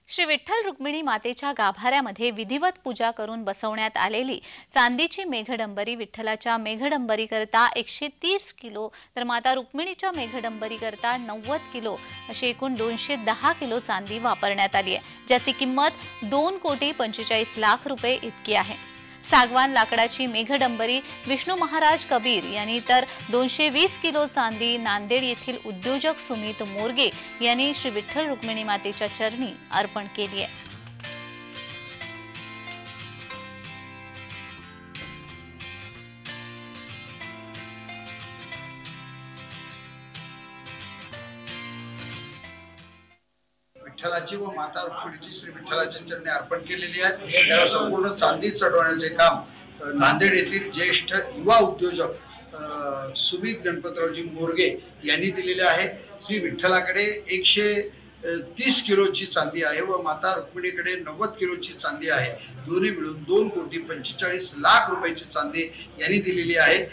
श्री विठ्ठल रुक्मिणी मातेच्या गाभाऱ्यामध्ये विधिवत पूजा करून बसवण्यात आलेली चांदीची मेघडंबरी विठ्ठलाच्या मेघडंबरीकरता 130 किलो तर माता रुक्मिणीच्या मेघडंबरीकरता 90 किलो अशी एकूण 210 किलो चांदी वापरण्यात आली आहे, ज्याची किंमत 2,45,00,000 रुपये इतकी आहे। सागवान लाकडाची मेघडंबरी विष्णू महाराज कबीर यांनी तर 220 किलो चांदी नांदेड येथील उद्योजक सुमित मोरगे यांनी श्री विठ्ठल रुक्मिणी मातेच्या चरणी अर्पण केली आहे। विठ्ठलाची व माता रुक्मिणीची श्री विठ्ठलाच्या चरणी अर्पण केलेली आहे। या संपूर्ण चांदी चढवण्याचे काम नांदेड येथील ज्येष्ठ युवा उद्योजक सुमित गणपतरावजी मोरगे यांनी दिलेले आहे। श्री विठ्ठलाकडे 130 किलोची चांदी आहे व माता रुक्मिणीकडे 90 किलोची चांदी आहे। दोन्ही मिळून 2,45,00,000 रुपयाची चांदी यांनी दिलेली आहे।